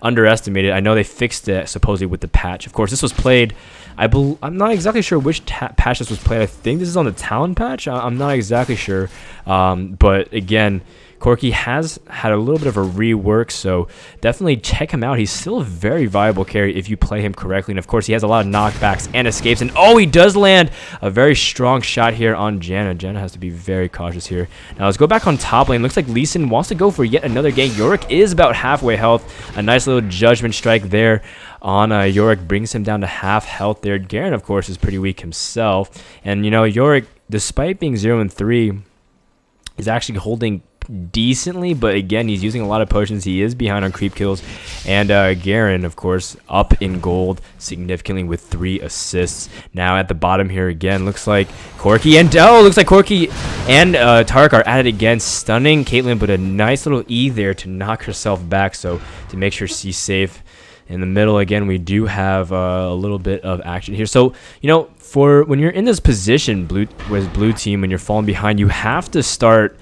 underestimated. I know they fixed it supposedly with the patch. Of course, this was played. I'm not exactly sure which patch this was played. I think this is on the Talon patch. I'm not exactly sure. But again, Corki has had a little bit of a rework, so definitely check him out. He's still a very viable carry if you play him correctly. And of course, he has a lot of knockbacks and escapes. And oh, he does land a very strong shot here on Janna. Janna has to be very cautious here. Now let's go back on top lane. Looks like Lee Sin wants to go for yet another gank. Yorick is about halfway health. A nice little judgment strike there on Yorick brings him down to half health there. Garen, of course, is pretty weak himself. And, you know, Yorick, despite being 0-3, is actually holding decently, but again, he's using a lot of potions. He is behind on creep kills. And Garen, of course, up in gold significantly with 3 assists. Now at the bottom here again, looks like Corki and looks like Corki and Tark are at it again, stunning Caitlyn, but a nice little E there to knock herself back, so to make sure she's safe. In the middle again, we do have a little bit of action here. So, you know, for when you're in this position with blue team, when you're falling behind, you have to start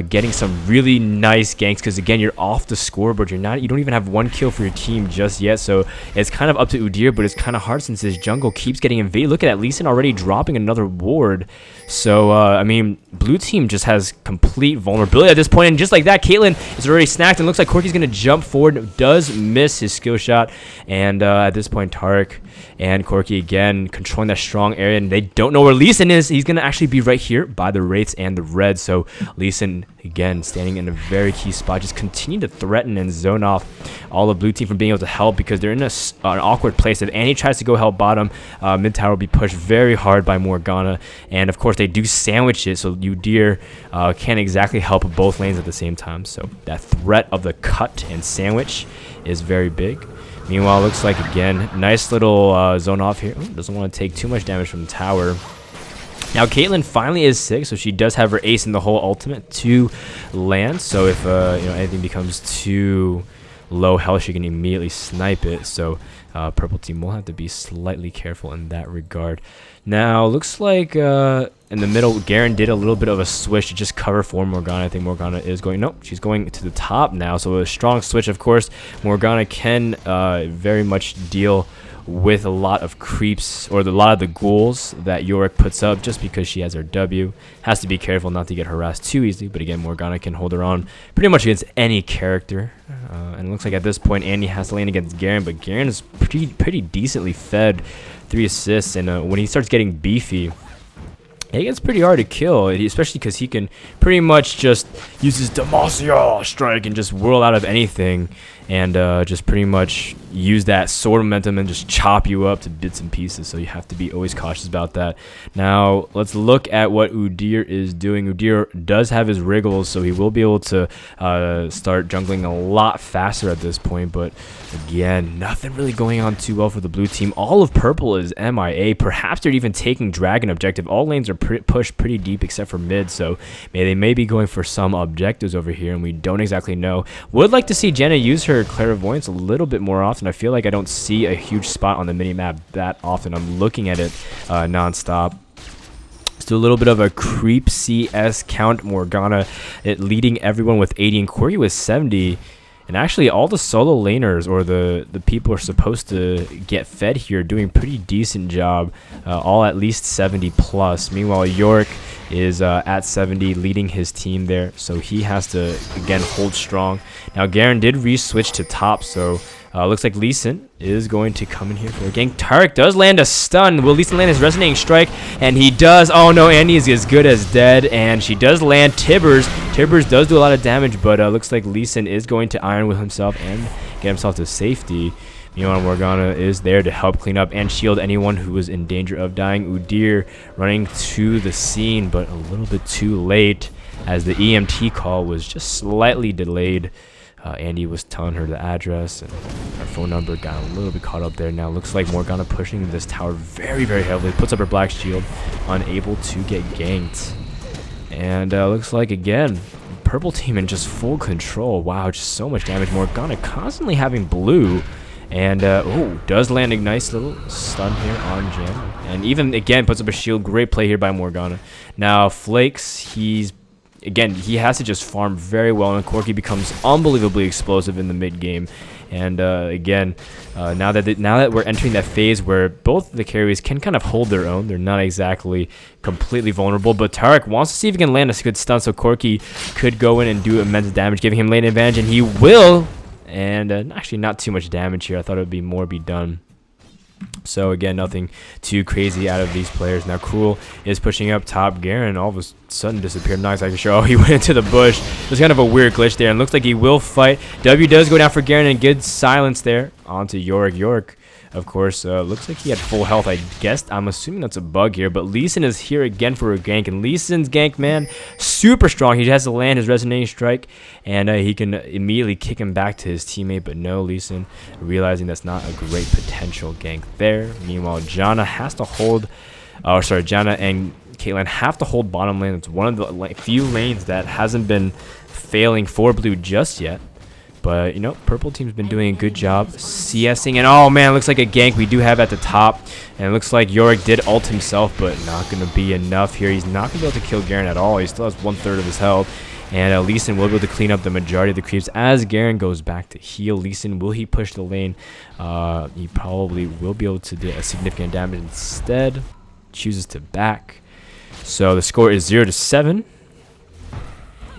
getting some really nice ganks, because again, you're off the scoreboard. You don't even have 1 kill for your team just yet, so it's kind of up to Udyr, but it's kind of hard since his jungle keeps getting invaded. Look at that, Lee Sin already dropping another ward. So I mean, blue team just has complete vulnerability at this point, and just like that, Caitlyn is already snacked, and looks like Corki's gonna jump forward. Does miss his skill shot, and at this point, Tarek and Corki again controlling that strong area, and they don't know where Lee Sin is. He's gonna actually be right here by the Wraiths and the Red, so Lee Sin again standing in a very key spot, just continue to threaten and zone off all the blue team from being able to help, because they're in an awkward place. If Annie tries to go help bottom, mid tower will be pushed very hard by Morgana, and of course they do sandwich it, so Udyr can't exactly help both lanes at the same time. So that threat of the cut and sandwich is very big. Meanwhile, looks like again nice little zone off here. Ooh, doesn't want to take too much damage from the tower. Now Caitlyn finally is sick, so she does have her ace in the hole ultimate to land. So if you know, anything becomes too low health, she can immediately snipe it. So purple team will have to be slightly careful in that regard. Now looks like in the middle, Garen did a little bit of a switch to just cover for Morgana. I think Morgana is going, nope, she's going to the top now. So a strong switch. Of course, Morgana can very much deal with a lot of creeps, or a lot of the ghouls that Yorick puts up, just because she has her W. Has to be careful not to get harassed too easily, but again, Morgana can hold her on pretty much against any character. And it looks like at this point, Andy has to lane against Garen, but Garen is pretty decently fed, 3 assists, and when he starts getting beefy, it gets pretty hard to kill, especially because he can pretty much just use his Demacia strike and just whirl out of anything, and just pretty much use that sword momentum and just chop you up to bits and pieces. So you have to be always cautious about that. Now let's look at what Udyr is doing. Udyr does have his wriggles, so he will be able to start jungling a lot faster at this point. But again, nothing really going on too well for the blue team. All of purple is MIA. Perhaps they're even taking dragon objective. All lanes are pushed pretty deep except for mid, so they may be going for some objectives over here, and we don't exactly know. Would like to see Jenna use her clairvoyance a little bit more often. I feel like I don't see a huge spot on the minimap that often. I'm looking at it non-stop. Let's do a little bit of a creep CS count. Morgana leading everyone with 80, and Corgi with 70. And actually, all the solo laners, or the people who are supposed to get fed here, are doing a pretty decent job. All at least 70 plus. Meanwhile, Yorick is at 70, leading his team there. So he has to, again, hold strong. Now, Garen did re-switch to top, so looks like Lee Sin is going to come in here for a gank. Tarek does land a stun. Will Lee Sin land his resonating strike? And he does. Oh no, Andy is as good as dead. And she does land Tibbers. Tibbers does do a lot of damage, but looks like Lee Sin is going to iron with himself and get himself to safety. Meanwhile, Morgana is there to help clean up and shield anyone who was in danger of dying. Udyr running to the scene, but a little bit too late, as the EMT call was just slightly delayed. Andy was telling her the address, and her phone number got a little bit caught up there. Now looks like Morgana pushing this tower very, very heavily. Puts up her black shield, unable to get ganked. And looks like, again, purple team in just full control. Wow, just so much damage. Morgana constantly having blue. And, oh, does land a nice little stun here on Jam. And even, again, puts up a shield. Great play here by Morgana. Now, Flakes, he's again, he has to just farm very well, and Corki becomes unbelievably explosive in the mid game. And again, now that we're entering that phase where both the carries can kind of hold their own, they're not exactly completely vulnerable. But Tarek wants to see if he can land a good stun, so Corki could go in and do immense damage, giving him lane advantage, and he will. And actually, not too much damage here. I thought it would be more be done. So again, nothing too crazy out of these players. Now Cruel is pushing up top. Garen all of a sudden disappeared. I'm not exactly sure. Oh, he went into the bush. There's kind of a weird glitch there, and looks like he will fight. W does go down for Garen, and good silence there onto Yorick. Yorick, of course, looks like he had full health. I guess I'm assuming that's a bug here, but Lee Sin is here again for a gank, and Lee Sin's gank, man, super strong. He has to land his resonating strike, and he can immediately kick him back to his teammate, but no, Lee Sin realizing that's not a great potential gank there. Meanwhile, Janna has to hold, Janna and Caitlyn have to hold bottom lane. It's one of the few lanes that hasn't been failing for blue just yet. But, you know, purple team's been doing a good job CSing. And, oh, man, looks like a gank we do have at the top. And it looks like Yorick did ult himself, but not going to be enough here. He's not going to be able to kill Garen at all. He still has 1/3 of his health. And Lee Sin will be able to clean up the majority of the creeps as Garen goes back to heal. Lee Sin, will he push the lane? He probably will be able to do a significant damage. Instead, chooses to back. So the score is 0-7.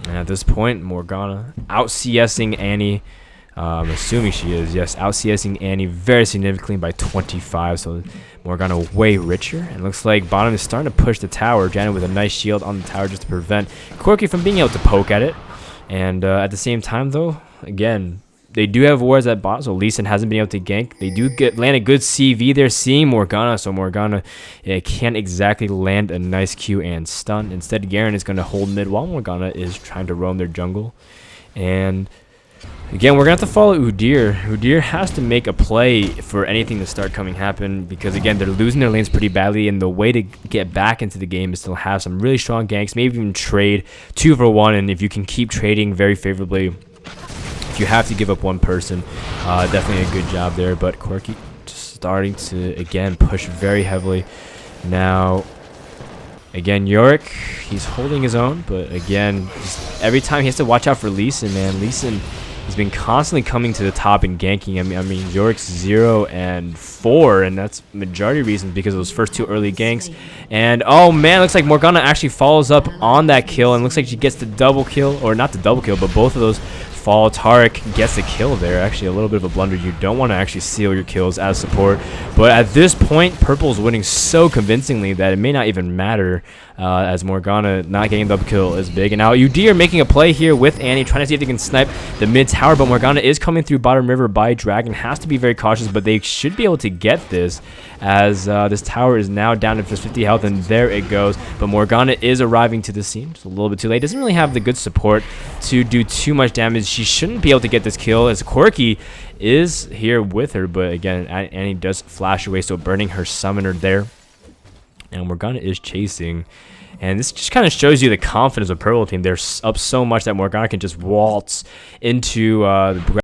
And at this point, Morgana out CSing Annie. I'm assuming she is. Yes, out CSing Annie very significantly by 25. So Morgana way richer. And looks like bottom is starting to push the tower. Janet with a nice shield on the tower just to prevent Corki from being able to poke at it. And at the same time, though, again, they do have wards at bot, so Lee Sin hasn't been able to gank. They do land a good CV there, seeing Morgana, so Morgana can't exactly land a nice Q and stun. Instead, Garen is going to hold mid while Morgana is trying to roam their jungle. And again, we're going to have to follow Udyr. Udyr has to make a play for anything to start happen, because again, they're losing their lanes pretty badly, and the way to get back into the game is to have some really strong ganks, maybe even trade 2 for 1, and if you can keep trading very favorably, you have to give up one person. Definitely a good job there, but Corki just starting to again push very heavily. Now again, Yorick, he's holding his own, but again, just every time he has to watch out for Lee Sin, man. Lee Sin has been constantly coming to the top and ganking. I mean Yorick's 0 and 4, and that's majority reasons because of those first 2 early ganks. And oh man, looks like Morgana actually follows up on that kill, and looks like she gets the double kill, or not the double kill, but both of those fall. Tarek gets a kill there. Actually, a little bit of a blunder. You don't want to actually seal your kills as support. But at this point, Purple's winning so convincingly that it may not even matter, as Morgana not getting the double kill is big. And now Udyr making a play here with Annie, trying to see if they can snipe the mid tower. But Morgana is coming through bottom river by Dragon. Has to be very cautious, but they should be able to get this, as this tower is now down to just 50 health, and there it goes. But Morgana is arriving to the scene just a little bit too late. Doesn't really have the good support to do too much damage. She shouldn't be able to get this kill, as Corki is here with her, but again, Annie does flash away, so burning her summoner there. And Morgana is chasing, and this just kind of shows you the confidence of Purple team. They're up so much that Morgana can just waltz into the